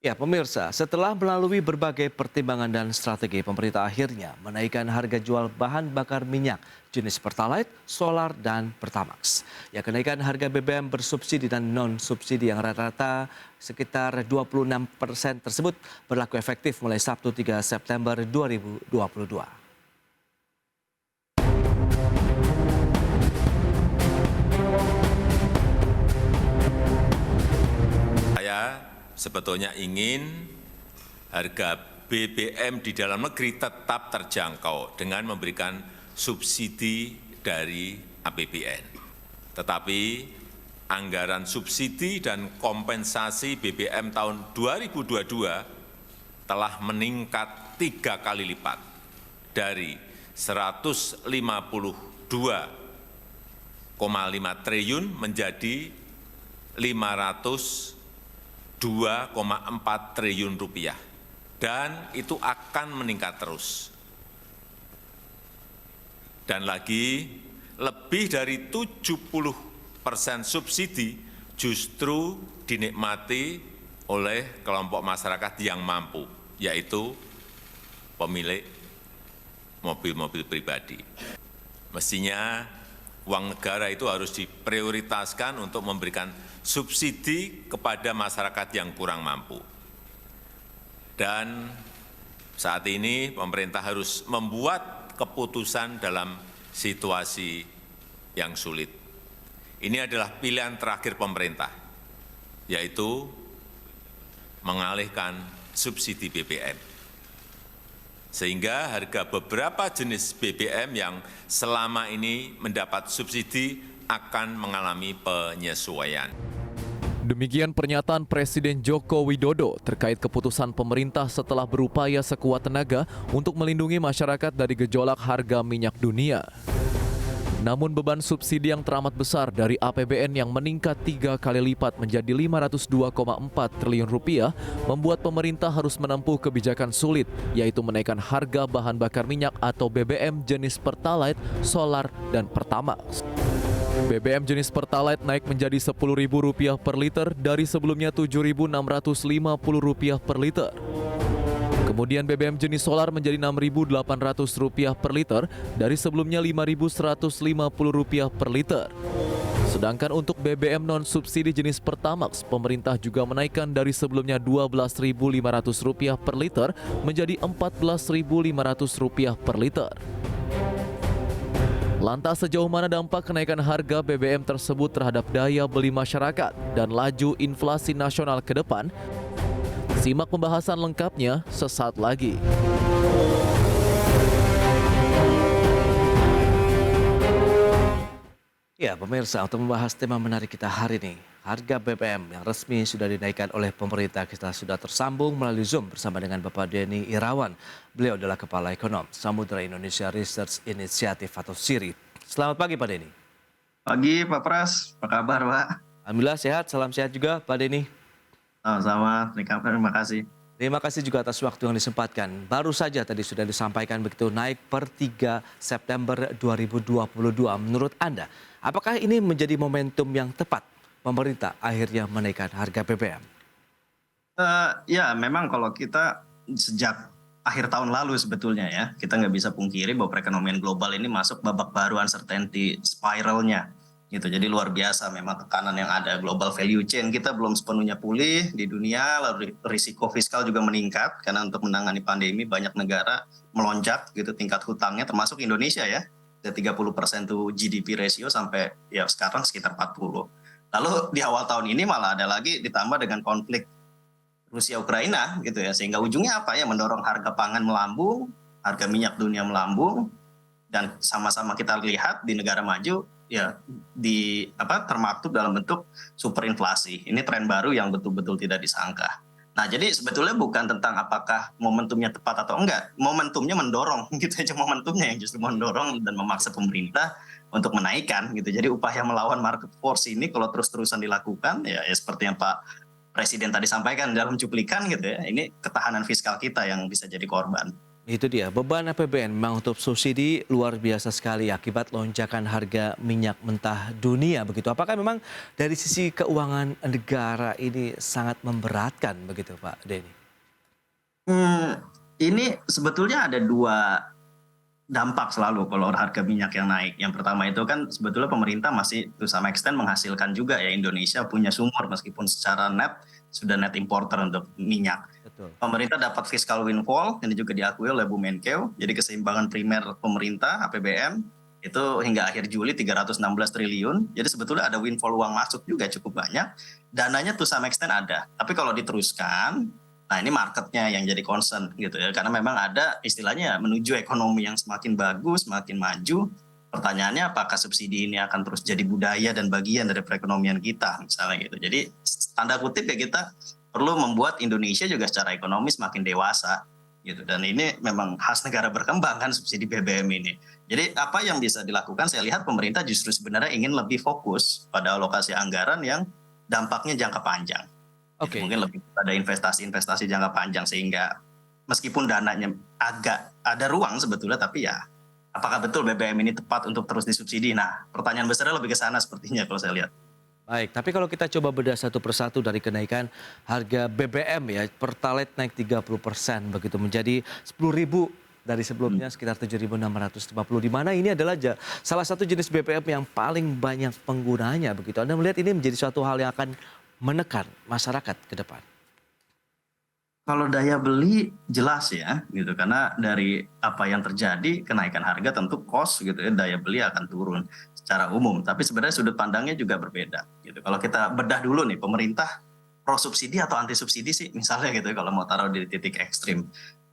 Ya, pemirsa, setelah melalui berbagai pertimbangan dan strategi, pemerintah akhirnya menaikkan harga jual bahan bakar minyak jenis Pertalite, Solar, dan Pertamax. Ya, kenaikan harga BBM bersubsidi dan non-subsidi yang rata-rata sekitar 26% tersebut berlaku efektif mulai Sabtu 3 September 2022. Saya sebetulnya ingin harga BBM di dalam negeri tetap terjangkau dengan memberikan subsidi dari APBN. Tetapi anggaran subsidi dan kompensasi BBM tahun 2022 telah meningkat 3 kali lipat dari 152,5 triliun menjadi 502,4 triliun rupiah, dan itu akan meningkat terus. Dan lagi, lebih dari 70% subsidi justru dinikmati oleh kelompok masyarakat yang mampu, yaitu pemilik mobil-mobil pribadi. Mestinya uang negara itu harus diprioritaskan untuk memberikan subsidi kepada masyarakat yang kurang mampu. Dan saat ini pemerintah harus membuat keputusan dalam situasi yang sulit. Ini adalah pilihan terakhir pemerintah, yaitu mengalihkan subsidi BBM. Sehingga harga beberapa jenis BBM yang selama ini mendapat subsidi akan mengalami penyesuaian. Demikian pernyataan Presiden Joko Widodo terkait keputusan pemerintah setelah berupaya sekuat tenaga untuk melindungi masyarakat dari gejolak harga minyak dunia. Namun beban subsidi yang teramat besar dari APBN yang meningkat 3 kali lipat menjadi 502,4 triliun rupiah membuat pemerintah harus menempuh kebijakan sulit, yaitu menaikkan harga bahan bakar minyak atau BBM jenis Pertalite, Solar, dan Pertamax. BBM jenis Pertalite naik menjadi Rp10.000 per liter dari sebelumnya Rp7.650 per liter. Kemudian BBM jenis Solar menjadi Rp6.800 per liter dari sebelumnya Rp5.150 per liter. Sedangkan untuk BBM non-subsidi jenis Pertamax, pemerintah juga menaikkan dari sebelumnya Rp12.500 per liter menjadi Rp14.500 per liter. Lantas sejauh mana dampak kenaikan harga BBM tersebut terhadap daya beli masyarakat dan laju inflasi nasional ke depan? Simak pembahasan lengkapnya sesaat lagi. Ya, pemirsa, untuk membahas tema menarik kita hari ini, harga BBM yang resmi sudah dinaikkan oleh pemerintah. Kita sudah tersambung melalui Zoom bersama dengan Bapak Denny Irawan. Beliau adalah Kepala Ekonom Samudra Indonesia Research Initiative atau SIRI. Selamat pagi, Pak Denny. Pagi Pak Pras, apa kabar Pak? Alhamdulillah sehat, salam sehat juga Pak Denny. Sama-sama, terima kasih. Terima kasih juga atas waktu yang disempatkan. Baru saja tadi sudah disampaikan begitu naik per 3 September 2022. Menurut Anda, apakah ini menjadi momentum yang tepat pemerintah akhirnya menaikkan harga BBM? Ya memang kalau kita sejak akhir tahun lalu sebetulnya ya, kita nggak bisa pungkiri bahwa perekonomian global ini masuk babak baru uncertainty spiralnya. Gitu. Jadi luar biasa memang tekanan yang ada, global value chain kita belum sepenuhnya pulih di dunia, lalu risiko fiskal juga meningkat karena untuk menangani pandemi banyak negara melonjak gitu tingkat hutangnya termasuk Indonesia ya, dari 30% tuh GDP ratio sampai ya sekarang sekitar 40. Lalu di awal tahun ini malah ada lagi ditambah dengan konflik Rusia Ukraina gitu ya, sehingga ujungnya apa ya, mendorong harga pangan melambung, harga minyak dunia melambung, dan sama-sama kita lihat di negara maju ya termaktub dalam bentuk superinflasi. Ini tren baru yang betul-betul tidak disangka. Nah, jadi sebetulnya bukan tentang apakah momentumnya tepat atau enggak. Momentumnya mendorong gitu aja, momentumnya yang justru mendorong dan memaksa pemerintah untuk menaikkan gitu. Jadi upaya melawan market force ini kalau terus-terusan dilakukan ya seperti yang Pak Presiden tadi sampaikan dalam cuplikan gitu ya, ini ketahanan fiskal kita yang bisa jadi korban. Itu dia, beban APBN memang untuk subsidi luar biasa sekali akibat lonjakan harga minyak mentah dunia begitu. Apakah memang dari sisi keuangan negara ini sangat memberatkan begitu Pak Denny? Hmm, ini sebetulnya ada dua dampak selalu kalau harga minyak yang naik. Yang pertama itu kan sebetulnya pemerintah masih to some extent menghasilkan juga ya, Indonesia punya sumur meskipun secara net sudah net importer untuk minyak. Betul. Pemerintah dapat fiscal windfall, ini juga diakui oleh Bu Menkeu. Jadi keseimbangan primer pemerintah APBN itu hingga akhir Juli 316 triliun. Jadi sebetulnya ada windfall uang masuk juga cukup banyak. Dananya to some extent ada. Tapi kalau diteruskan, nah ini marketnya yang jadi concern gitu ya. Karena memang ada istilahnya menuju ekonomi yang semakin bagus, semakin maju. Pertanyaannya apakah subsidi ini akan terus jadi budaya dan bagian dari perekonomian kita misalnya gitu. Jadi tanda kutip ya kita perlu membuat Indonesia juga secara ekonomi semakin dewasa gitu. Dan ini memang khas negara berkembang kan subsidi BBM ini. Jadi apa yang bisa dilakukan, saya lihat pemerintah justru sebenarnya ingin lebih fokus pada alokasi anggaran yang dampaknya jangka panjang. Oke. Mungkin lebih pada investasi-investasi jangka panjang sehingga meskipun dananya agak ada ruang sebetulnya, tapi ya apakah betul BBM ini tepat untuk terus disubsidi? Nah, pertanyaan besarnya lebih ke sana sepertinya kalau saya lihat. Baik, tapi kalau kita coba bedah satu persatu dari kenaikan harga BBM ya, Pertalite naik 30% begitu menjadi 10.000 dari sebelumnya sekitar 7.650, di mana ini adalah salah satu jenis BBM yang paling banyak penggunanya begitu. Anda melihat ini menjadi suatu hal yang akan menekan masyarakat ke depan? Kalau daya beli jelas ya gitu, karena dari apa yang terjadi kenaikan harga tentu cost gitu ya, daya beli akan turun secara umum. Tapi sebenarnya sudut pandangnya juga berbeda gitu. Kalau kita bedah dulu nih, pemerintah pro subsidi atau anti subsidi sih misalnya gitu ya, kalau mau taruh di titik ekstrim.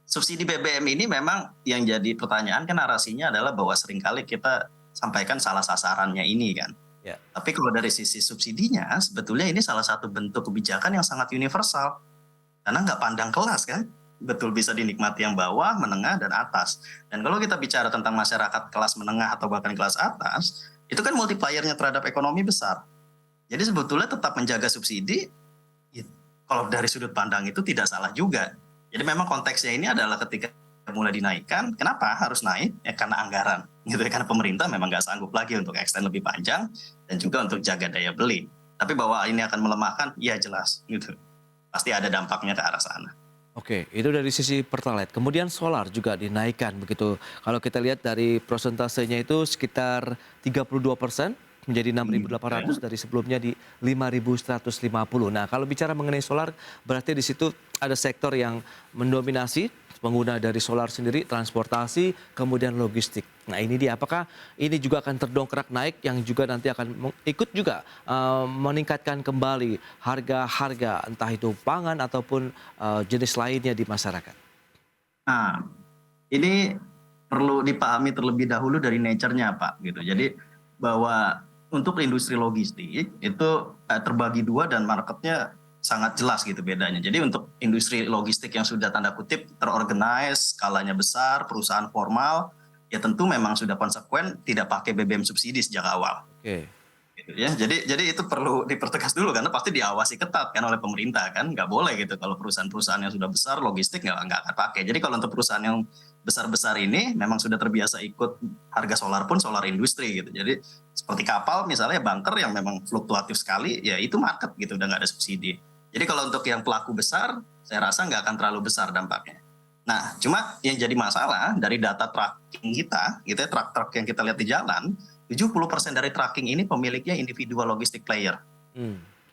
Subsidi BBM ini memang yang jadi pertanyaan kan narasinya adalah bahwa seringkali kita sampaikan salah sasarannya ini kan. Ya. Tapi kalau dari sisi subsidinya sebetulnya ini salah satu bentuk kebijakan yang sangat universal. Karena nggak pandang kelas kan, betul bisa dinikmati yang bawah, menengah, dan atas. Dan kalau kita bicara tentang masyarakat kelas menengah atau bahkan kelas atas, itu kan multipliernya terhadap ekonomi besar. Jadi sebetulnya tetap menjaga subsidi, ya, kalau dari sudut pandang itu tidak salah juga. Jadi memang konteksnya ini adalah ketika mulai dinaikkan, kenapa harus naik? Ya karena anggaran, gitu ya, karena pemerintah memang nggak sanggup lagi untuk extend lebih panjang, dan juga untuk jaga daya beli. Tapi bahwa ini akan melemahkan, ya jelas, gitu. Pasti ada dampaknya ke arah sana. Oke, itu dari sisi Pertalite. Kemudian solar juga dinaikkan begitu. Kalau kita lihat dari prosentasenya itu sekitar 32% menjadi 6.800 dari sebelumnya di 5.150. Nah, kalau bicara mengenai solar berarti di situ ada sektor yang mendominasi pengguna dari solar sendiri, transportasi, kemudian logistik. Nah ini dia, apakah ini juga akan terdongkrak naik yang juga nanti akan ikut juga meningkatkan kembali harga-harga entah itu pangan ataupun jenis lainnya di masyarakat? Nah, ini perlu dipahami terlebih dahulu dari nature-nya Pak. Gitu. Jadi bahwa untuk industri logistik itu terbagi dua dan marketnya sangat jelas gitu bedanya. Jadi untuk industri logistik yang sudah tanda kutip terorganize, skalanya besar, perusahaan formal, ya tentu memang sudah konsekuen tidak pakai BBM subsidi sejak awal. Oke. Gitu ya. Jadi itu perlu dipertegas dulu karena pasti diawasi ketat kan oleh pemerintah kan, nggak boleh gitu kalau perusahaan-perusahaan yang sudah besar logistik nggak akan pakai. Jadi kalau untuk perusahaan yang besar-besar ini memang sudah terbiasa ikut harga solar pun solar industri gitu. Jadi seperti kapal misalnya bunker yang memang fluktuatif sekali, ya itu market gitu udah nggak ada subsidi. Jadi kalau untuk yang pelaku besar, saya rasa nggak akan terlalu besar dampaknya. Nah, cuma yang jadi masalah dari data tracking kita, gitu ya, truk-truk yang kita lihat di jalan, 70% dari tracking ini pemiliknya individual logistic player.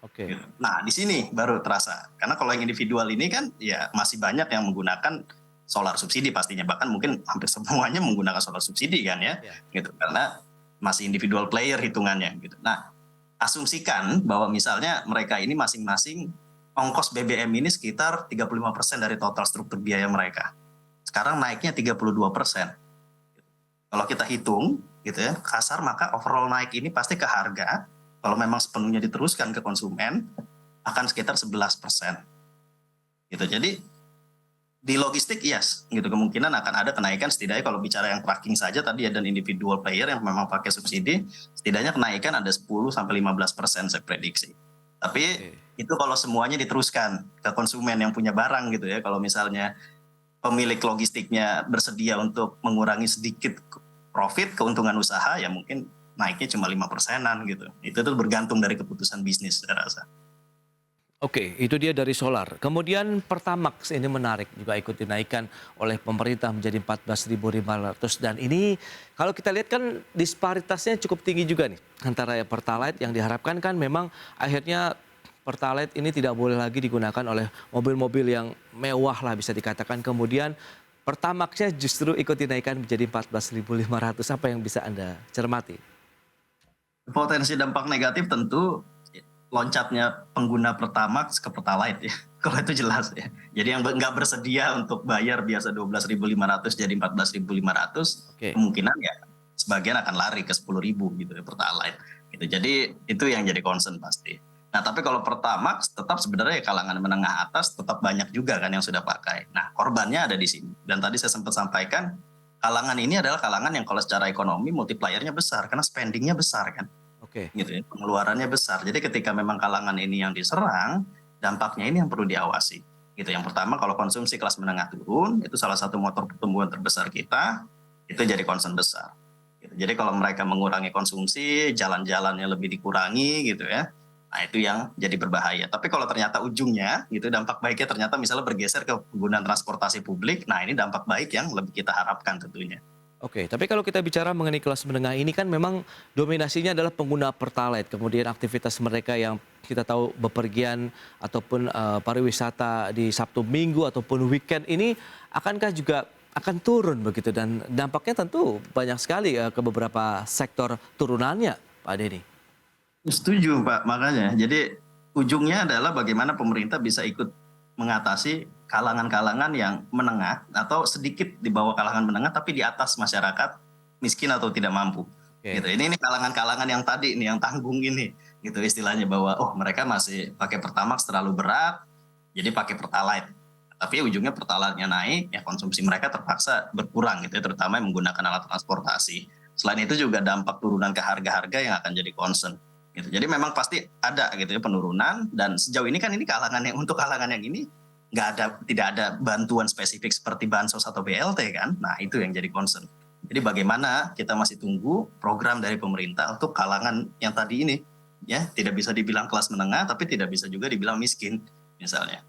Oke. Gitu. Nah, di sini baru terasa. Karena kalau yang individual ini kan ya masih banyak yang menggunakan solar subsidi pastinya. Bahkan mungkin hampir semuanya menggunakan solar subsidi kan ya. Gitu. Karena masih individual player hitungannya. Gitu. Nah, asumsikan bahwa misalnya mereka ini masing-masing ongkos BBM ini sekitar 35% dari total struktur biaya mereka. Sekarang naiknya 32%. Kalau kita hitung gitu ya, kasar maka overall naik ini pasti ke harga. Kalau memang sepenuhnya diteruskan ke konsumen akan sekitar 11%. Gitu. Jadi di logistik yes, gitu kemungkinan akan ada kenaikan setidaknya kalau bicara yang tracking saja tadi ya dan individual player yang memang pakai subsidi, setidaknya kenaikan ada 10-15% saya prediksi. Tapi itu kalau semuanya diteruskan ke konsumen yang punya barang gitu ya. Kalau misalnya pemilik logistiknya bersedia untuk mengurangi sedikit profit, keuntungan usaha, ya mungkin naiknya cuma 5%-an gitu. Itu tuh bergantung dari keputusan bisnis saya rasa. Oke, itu dia dari solar. Kemudian Pertamax ini menarik juga ikut dinaikkan oleh pemerintah menjadi 14.500 dan ini kalau kita lihat kan disparitasnya cukup tinggi juga nih antara Pertalite yang diharapkan kan memang akhirnya Pertalite ini tidak boleh lagi digunakan oleh mobil-mobil yang mewah lah bisa dikatakan. Kemudian Pertamaxnya justru ikut dinaikkan menjadi 14.500. Apa yang bisa Anda cermati? Potensi dampak negatif tentu loncatnya pengguna Pertamax ke Pertalite ya. Kalau itu jelas ya. Jadi yang nggak bersedia untuk bayar biasa 12.500 jadi 14.500, Oke. kemungkinan ya sebagian akan lari ke 10.000 gitu ya Pertalite. Gitu. Jadi itu yang jadi concern pasti. Nah tapi kalau Pertamax tetap sebenarnya kalangan menengah atas tetap banyak juga kan yang sudah pakai. Nah korbannya ada di sini. Dan tadi saya sempat sampaikan kalangan ini adalah kalangan yang kalau secara ekonomi multipliernya besar karena spendingnya besar kan. Oke. Gitu ya, pengeluarannya besar. Jadi ketika memang kalangan ini yang diserang, dampaknya ini yang perlu diawasi. Gitu. Yang pertama kalau konsumsi kelas menengah turun, itu salah satu motor pertumbuhan terbesar kita, itu jadi concern besar. Gitu. Jadi kalau mereka mengurangi konsumsi, jalan-jalannya lebih dikurangi gitu ya. Nah itu yang jadi berbahaya. Tapi kalau ternyata ujungnya, gitu dampak baiknya ternyata misalnya bergeser ke penggunaan transportasi publik, nah ini dampak baik yang lebih kita harapkan tentunya. Oke, tapi kalau kita bicara mengenai kelas menengah ini kan memang dominasinya adalah pengguna Pertalite. Kemudian aktivitas mereka yang kita tahu bepergian ataupun pariwisata di Sabtu Minggu ataupun weekend ini akankah juga akan turun begitu dan dampaknya tentu banyak sekali ke beberapa sektor turunannya, Pak Denny. Setuju Pak, makanya. Jadi ujungnya adalah bagaimana pemerintah bisa ikut mengatasi kalangan-kalangan yang menengah atau sedikit di bawah kalangan menengah tapi di atas masyarakat miskin atau tidak mampu. Oke. Gitu. Ini kalangan-kalangan yang tadi ini yang tanggung ini gitu istilahnya bahwa oh mereka masih pakai Pertamax terlalu berat jadi pakai Pertalite. Tapi ujungnya Pertalite-nya naik ya konsumsi mereka terpaksa berkurang gitu ya, terutama yang menggunakan alat transportasi. Selain itu juga dampak turunan ke harga-harga yang akan jadi concern. Gitu. Jadi memang pasti ada gitu ya penurunan dan sejauh ini kan ini kalangan yang untuk kalangan yang ini tidak ada bantuan spesifik seperti bansos atau BLT kan. Nah itu yang jadi concern. Jadi bagaimana kita masih tunggu program dari pemerintah untuk kalangan yang tadi ini ya tidak bisa dibilang kelas menengah tapi tidak bisa juga dibilang miskin misalnya.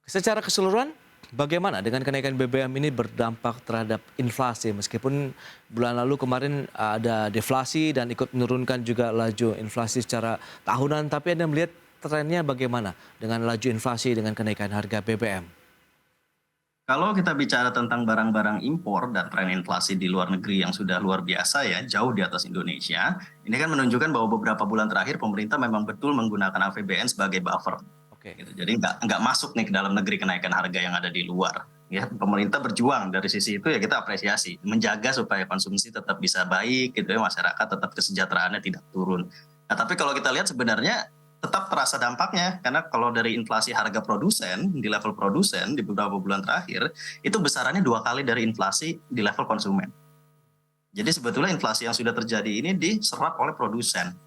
Secara keseluruhan bagaimana dengan kenaikan BBM ini berdampak terhadap inflasi meskipun bulan lalu kemarin ada deflasi dan ikut menurunkan juga laju inflasi secara tahunan tapi Anda melihat trennya bagaimana dengan laju inflasi dengan kenaikan harga BBM? Kalau kita bicara tentang barang-barang impor dan tren inflasi di luar negeri yang sudah luar biasa ya, jauh di atas Indonesia, ini kan menunjukkan bahwa beberapa bulan terakhir pemerintah memang betul menggunakan APBN sebagai buffer. Oke. Gitu. Jadi nggak masuk nih ke dalam negeri kenaikan harga yang ada di luar. Ya, pemerintah berjuang dari sisi itu ya kita apresiasi, menjaga supaya konsumsi tetap bisa baik, gitu ya, masyarakat tetap kesejahteraannya tidak turun. Nah, tapi kalau kita lihat sebenarnya tetap terasa dampaknya karena kalau dari inflasi harga produsen di level produsen di beberapa bulan terakhir itu besarannya 2 kali dari inflasi di level konsumen. Jadi sebetulnya inflasi yang sudah terjadi ini diserap oleh produsen.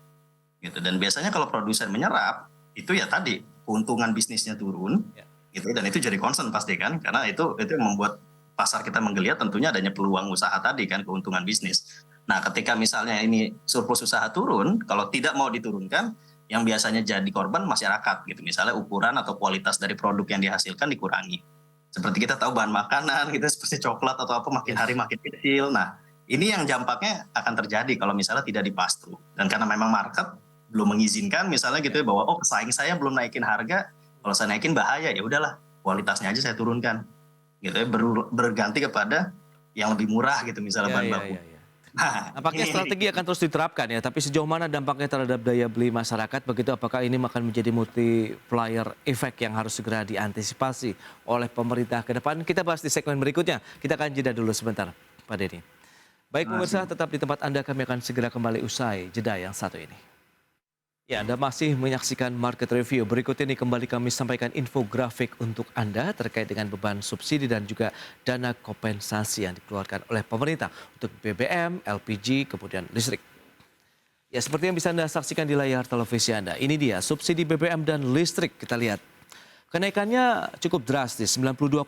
Gitu. Dan biasanya kalau produsen menyerap itu ya tadi keuntungan bisnisnya turun, gitu dan itu jadi concern pasti kan karena itu yang membuat pasar kita menggeliat tentunya adanya peluang usaha tadi kan keuntungan bisnis. Nah ketika misalnya ini surplus usaha turun, kalau tidak mau diturunkan yang biasanya jadi korban masyarakat gitu misalnya ukuran atau kualitas dari produk yang dihasilkan dikurangi seperti kita tahu bahan makanan gitu seperti coklat atau apa makin hari makin kecil. Nah ini yang dampaknya akan terjadi kalau misalnya tidak dipass-through dan karena memang market belum mengizinkan misalnya gitu ya bahwa oh pesaing saya belum naikin harga kalau saya naikin bahaya ya udahlah kualitasnya aja saya turunkan gitu ya berganti kepada yang lebih murah gitu misalnya bahan baku. Nah, nampaknya strategi akan terus diterapkan ya, tapi sejauh mana dampaknya terhadap daya beli masyarakat begitu apakah ini akan menjadi multiplier effect yang harus segera diantisipasi oleh pemerintah ke depan? Kita bahas di segmen berikutnya. Kita akan jeda dulu sebentar, Pak Denny. Baik pemirsa, tetap di tempat Anda, kami akan segera kembali usai jeda yang satu ini. Ya, Anda masih menyaksikan Market Review. Berikut ini kembali kami sampaikan infografik untuk Anda terkait dengan beban subsidi dan juga dana kompensasi yang dikeluarkan oleh pemerintah untuk BBM, LPG, kemudian listrik. Ya, seperti yang bisa Anda saksikan di layar televisi Anda. Ini dia subsidi BBM dan listrik. Kita lihat. Kenaikannya cukup drastis, 92,7%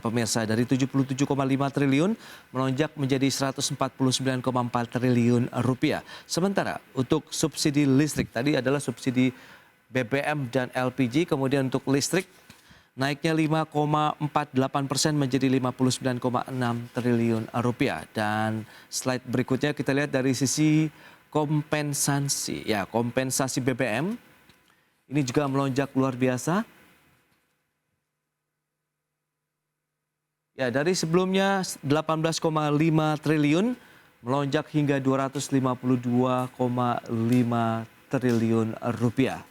pemirsa, dari 77,5 triliun melonjak menjadi 149,4 triliun rupiah. Sementara untuk subsidi listrik tadi adalah subsidi BBM dan LPG, kemudian untuk listrik naiknya 5,48% menjadi 59,6 triliun rupiah. Dan slide berikutnya kita lihat dari sisi kompensasi. Ya, kompensasi BBM ini juga melonjak luar biasa. Ya, dari sebelumnya 18,5 triliun melonjak hingga 252,5 triliun rupiah.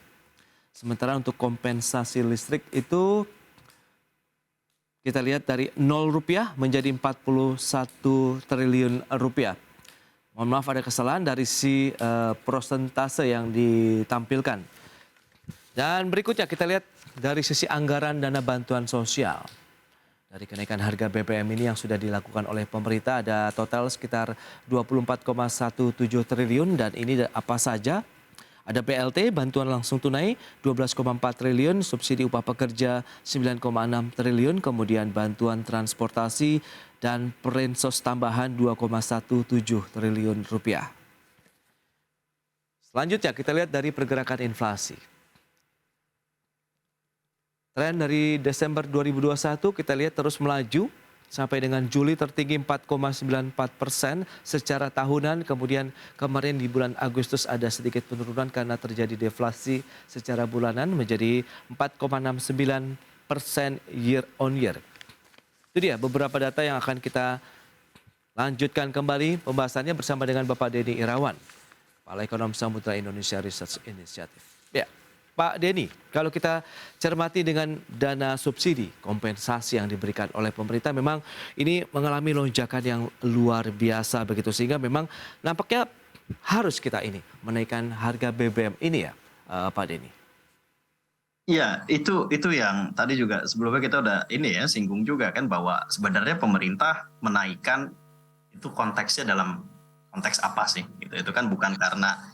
Sementara untuk kompensasi listrik itu kita lihat dari 0 rupiah menjadi 41 triliun rupiah. Mohon maaf ada kesalahan dari si prosentase yang ditampilkan. Dan berikutnya kita lihat dari sisi anggaran dana bantuan sosial. Dari kenaikan harga BBM ini yang sudah dilakukan oleh pemerintah ada total sekitar 24,17 triliun dan ini apa saja? Ada BLT, bantuan langsung tunai 12,4 triliun, subsidi upah pekerja 9,6 triliun, kemudian bantuan transportasi dan perinsos tambahan 2,17 triliun rupiah. Selanjutnya kita lihat dari pergerakan inflasi. Tren dari Desember 2021 kita lihat terus melaju sampai dengan Juli tertinggi 4,94% secara tahunan. Kemudian kemarin di bulan Agustus ada sedikit penurunan karena terjadi deflasi secara bulanan menjadi 4,69% year on year. Itu dia beberapa data yang akan kita lanjutkan kembali pembahasannya bersama dengan Bapak Denny Irawan, Kepala Ekonom Samudra Indonesia Research Initiative. Ya. Pak Denny, kalau kita cermati dengan dana subsidi kompensasi yang diberikan oleh pemerintah, memang ini mengalami lonjakan yang luar biasa begitu, sehingga memang nampaknya harus kita ini menaikkan harga BBM ini ya, Pak Denny. Iya, itu yang tadi juga sebelumnya kita udah ini ya singgung juga kan, bahwa sebenarnya pemerintah menaikkan itu konteksnya dalam konteks apa sih? Gitu. Itu kan bukan karena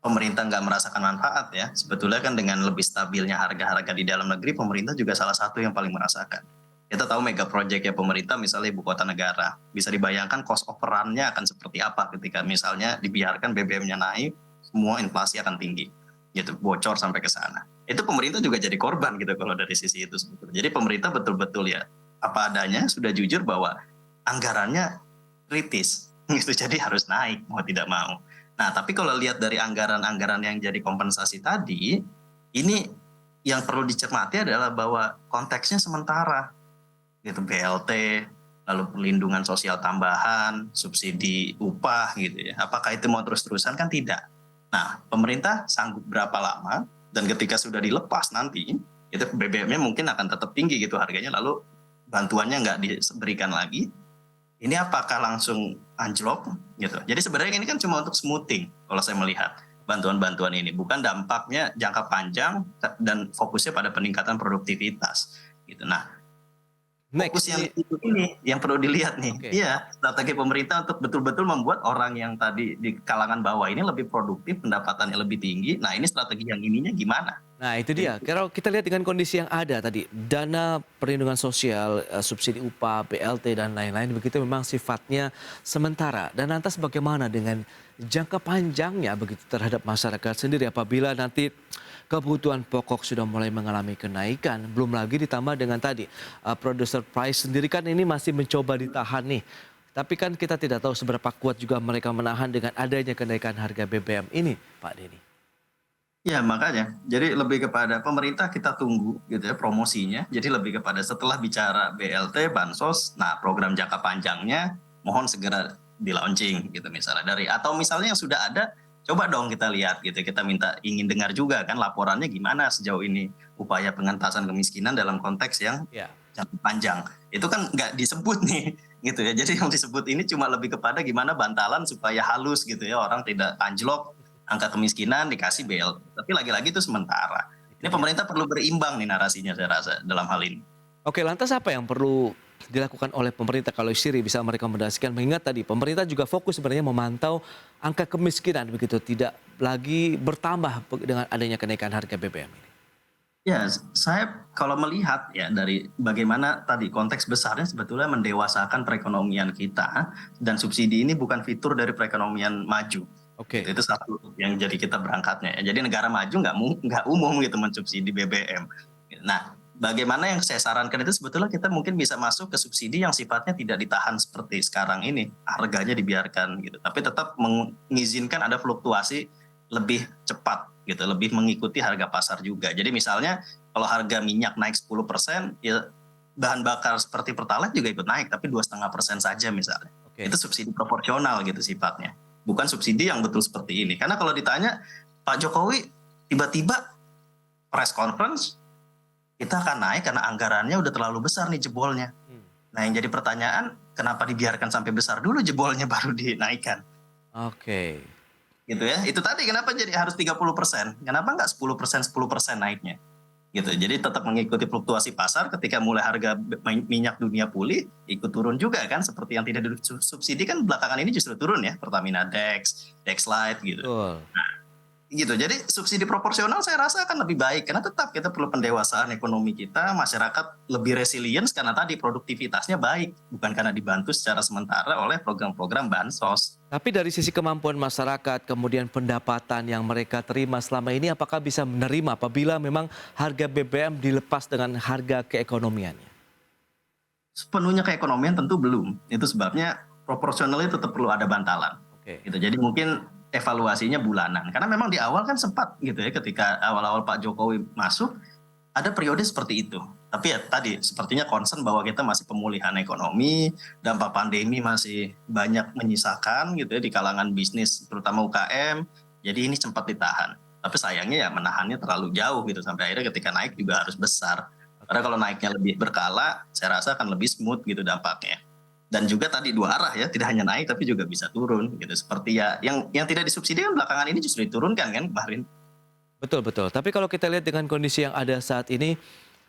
pemerintah nggak merasakan manfaat ya. Sebetulnya kan dengan lebih stabilnya harga-harga di dalam negeri, pemerintah juga salah satu yang paling merasakan. Kita tahu mega project ya pemerintah, misalnya ibu kota negara. Bisa dibayangkan cost of run-nya akan seperti apa ketika misalnya dibiarkan BBM-nya naik, semua inflasi akan tinggi. Gitu, bocor sampai ke sana. Itu pemerintah juga jadi korban gitu kalau dari sisi itu sebetulnya. Jadi pemerintah betul-betul ya apa adanya, sudah jujur bahwa anggarannya kritis. Gitu, jadi harus naik mau tidak mau. Nah, tapi kalau lihat dari anggaran-anggaran yang jadi kompensasi tadi, ini yang perlu dicermati adalah bahwa konteksnya sementara. Gitu, BLT, lalu perlindungan sosial tambahan, subsidi upah gitu ya. Apakah itu mau terus-terusan? Kan tidak. Nah, pemerintah sanggup berapa lama, dan ketika sudah dilepas nanti, itu BBM-nya mungkin akan tetap tinggi gitu harganya, lalu bantuannya nggak diberikan lagi. Ini apakah langsung anjlok gitu. Jadi sebenarnya ini kan cuma untuk smoothing kalau saya melihat bantuan-bantuan ini, bukan dampaknya jangka panjang dan fokusnya pada peningkatan produktivitas gitu. Nah, fokus yang itu ini yang perlu dilihat nih. Iya, strategi pemerintah untuk betul-betul membuat orang yang tadi di kalangan bawah ini lebih produktif, pendapatannya lebih tinggi. Nah, ini strategi yang ininya gimana? Nah itu dia, kalau kita lihat dengan kondisi yang ada tadi, dana perlindungan sosial, subsidi upah, BLT dan lain-lain begitu memang sifatnya sementara. Dan lantas bagaimana dengan jangka panjangnya begitu terhadap masyarakat sendiri apabila nanti kebutuhan pokok sudah mulai mengalami kenaikan, belum lagi ditambah dengan tadi producer price sendiri kan ini masih mencoba ditahan nih. Tapi kan kita tidak tahu seberapa kuat juga mereka menahan dengan adanya kenaikan harga BBM ini, Pak Denny. Ya makanya, jadi lebih kepada pemerintah kita tunggu gitu ya promosinya. Jadi lebih kepada setelah bicara BLT, Bansos, nah program jangka panjangnya mohon segera di launching gitu misalnya dari, atau misalnya yang sudah ada, coba dong kita lihat gitu, kita ingin dengar juga kan laporannya gimana sejauh ini upaya pengentasan kemiskinan dalam konteks yang jangka panjang. Itu kan nggak disebut nih gitu ya. Jadi yang disebut ini cuma lebih kepada gimana bantalan supaya halus gitu ya, orang tidak anjlok angka kemiskinan dikasih BLT. Tapi lagi-lagi itu sementara. Ini pemerintah perlu berimbang nih narasinya saya rasa dalam hal ini. Oke, lantas apa yang perlu dilakukan oleh pemerintah kalau Siri bisa merekomendasikan, mengingat tadi pemerintah juga fokus sebenarnya memantau angka kemiskinan begitu, tidak lagi bertambah dengan adanya kenaikan harga BBM ini. Ya, saya kalau melihat ya dari bagaimana tadi konteks besarnya sebetulnya mendewasakan perekonomian kita dan subsidi ini bukan fitur dari perekonomian maju. Oke. Itu satu yang jadi kita berangkatnya ya. Jadi negara maju nggak umum gitu mensubsidi BBM. Nah, bagaimana yang saya sarankan itu sebetulnya kita mungkin bisa masuk ke subsidi yang sifatnya tidak ditahan seperti sekarang ini, harganya dibiarkan gitu. Tapi tetap mengizinkan ada fluktuasi lebih cepat gitu, lebih mengikuti harga pasar juga. Jadi misalnya kalau harga minyak naik 10%, ya bahan bakar seperti Pertalite juga ikut naik, tapi 2,5% saja misalnya. Oke. Itu subsidi proporsional gitu sifatnya. Bukan subsidi yang betul seperti ini. Karena kalau ditanya Pak Jokowi tiba-tiba press conference, kita akan naik karena anggarannya udah terlalu besar nih jebolnya. Nah yang jadi pertanyaan, kenapa dibiarkan sampai besar dulu jebolnya baru dinaikkan? Oke. Gitu ya. Itu tadi kenapa jadi harus 30%? Kenapa nggak 10%, 10% naiknya? Gitu. Jadi tetap mengikuti fluktuasi pasar ketika mulai harga minyak dunia pulih, ikut turun juga kan seperti yang tidak disubsidi kan belakangan ini justru turun ya, Pertamina Dex, Dexlite gitu. Betul. Gitu. Jadi subsidi proporsional saya rasa akan lebih baik karena tetap kita perlu pendewasaan ekonomi kita, masyarakat lebih resilience karena tadi produktivitasnya baik, bukan karena dibantu secara sementara oleh program-program bansos. Tapi dari sisi kemampuan masyarakat, kemudian pendapatan yang mereka terima selama ini, apakah bisa menerima apabila memang harga BBM dilepas dengan harga keekonomiannya? Sepenuhnya keekonomian tentu belum. Itu sebabnya proporsionalnya tetap perlu ada bantalan. Oke. Gitu. Jadi mungkin evaluasinya bulanan. Karena memang di awal kan sempat gitu ya ketika awal-awal Pak Jokowi masuk ada periode seperti itu. Tapi ya tadi sepertinya concern bahwa kita masih pemulihan ekonomi, dampak pandemi masih banyak menyisakan gitu ya di kalangan bisnis terutama UKM. Jadi ini sempat ditahan. Tapi sayangnya ya menahannya terlalu jauh gitu sampai akhirnya ketika naik juga harus besar. Karena kalau naiknya lebih berkala, saya rasa akan lebih smooth gitu dampaknya. Dan juga tadi dua arah ya, tidak hanya naik tapi juga bisa turun gitu. Seperti ya yang tidak disubsidi kan belakangan ini justru diturunkan kan kemarin. Betul, betul. Tapi kalau kita lihat dengan kondisi yang ada saat ini,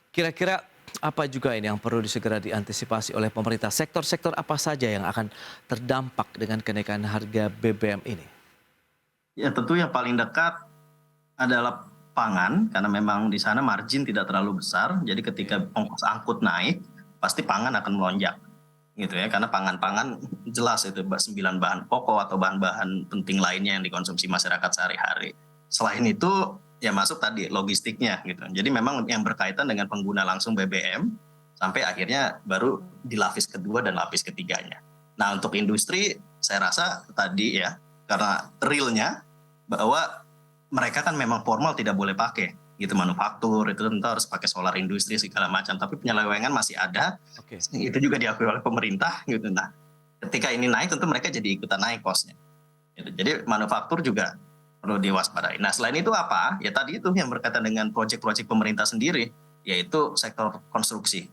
kira-kira apa juga ini yang perlu segera diantisipasi oleh pemerintah? Sektor-sektor apa saja yang akan terdampak dengan kenaikan harga BBM ini? Ya tentu yang paling dekat adalah pangan karena memang di sana margin tidak terlalu besar. Jadi ketika ongkos angkut naik, pasti pangan akan melonjak. Gitu ya, karena pangan-pangan jelas itu 9 bahan pokok atau bahan-bahan penting lainnya yang dikonsumsi masyarakat sehari-hari. Selain itu ya masuk tadi logistiknya gitu. Jadi memang yang berkaitan dengan pengguna langsung BBM sampai akhirnya baru di lapis kedua dan lapis ketiganya. Nah untuk industri saya rasa tadi ya karena realnya bahwa mereka kan memang formal tidak boleh pakai gitu manufaktur itu tentu harus pakai solar industri segala macam tapi penyelewengan masih ada. Oke. Itu juga diakui oleh pemerintah gitu. Nah ketika ini naik tentu mereka jadi ikutan naik kosnya gitu. Jadi manufaktur juga perlu diwaspadai. Nah selain itu apa ya tadi itu yang berkaitan dengan proyek-proyek pemerintah sendiri yaitu sektor konstruksi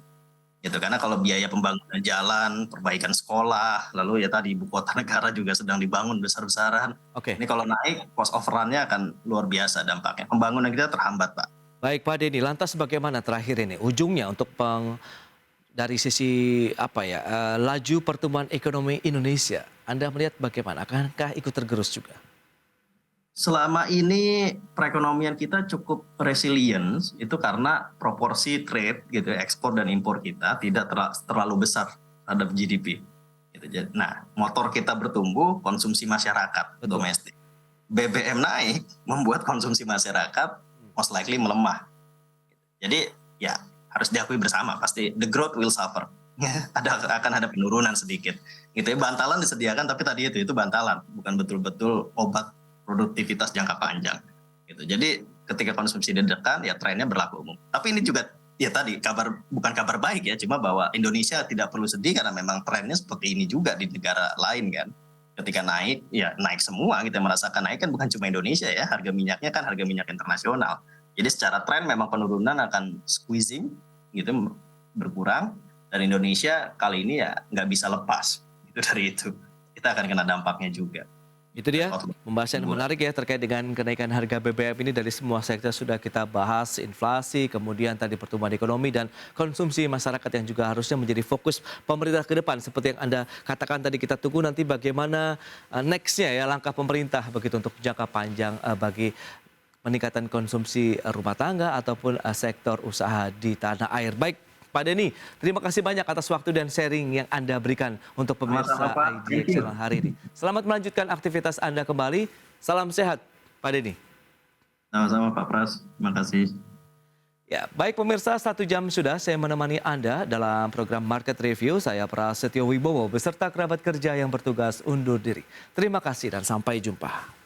gitu karena kalau biaya pembangunan jalan, perbaikan sekolah, lalu ya tadi ibu kota negara juga sedang dibangun besar-besaran. Oke. Ini kalau naik cost overrun-nya akan luar biasa dampaknya. Pembangunan kita terhambat, Pak. Baik Pak Denny, lantas bagaimana terakhir ini ujungnya untuk dari sisi apa ya laju pertumbuhan ekonomi Indonesia? Anda melihat bagaimana? Akankah ikut tergerus juga? Selama ini perekonomian kita cukup resilient itu karena proporsi trade gitu ekspor dan impor kita tidak terlalu besar terhadap GDP. Gitu. Nah, motor kita bertumbuh, konsumsi masyarakat domestik. BBM naik membuat konsumsi masyarakat most likely melemah. Jadi ya harus diakui bersama pasti the growth will suffer. Akan ada penurunan sedikit. Gitu ya, bantalan disediakan tapi tadi itu bantalan, bukan betul-betul obat produktivitas jangka panjang gitu. Jadi ketika konsumsi ditekan ya trennya berlaku umum. Tapi ini juga ya tadi bukan kabar baik ya, cuma bahwa Indonesia tidak perlu sedih karena memang trennya seperti ini juga di negara lain kan. Ketika naik ya naik semua, kita merasakan naik kan bukan cuma Indonesia ya, harga minyaknya kan harga minyak internasional. Jadi secara tren memang penurunan akan squeezing gitu berkurang dan Indonesia kali ini ya nggak bisa lepas gitu dari itu. Kita akan kena dampaknya juga. Itu dia pembahasan menarik ya terkait dengan kenaikan harga BBM ini dari semua sektor sudah kita bahas, inflasi, kemudian tadi pertumbuhan ekonomi dan konsumsi masyarakat yang juga harusnya menjadi fokus pemerintah ke depan. Seperti yang Anda katakan tadi kita tunggu nanti bagaimana next-nya ya langkah pemerintah begitu untuk jangka panjang bagi meningkatkan konsumsi rumah tangga ataupun sektor usaha di tanah air. Baik, Pak Denny, terima kasih banyak atas waktu dan sharing yang Anda berikan untuk pemirsa Sama-sama, Pak. IDX Channel hari ini. Selamat melanjutkan aktivitas Anda kembali. Salam sehat, Pak Denny. Sama-sama Pak Pras, terima kasih. Ya, baik pemirsa, 1 jam sudah saya menemani Anda dalam program Market Review. Saya Prasetyo Wibowo beserta kerabat kerja yang bertugas undur diri. Terima kasih dan sampai jumpa.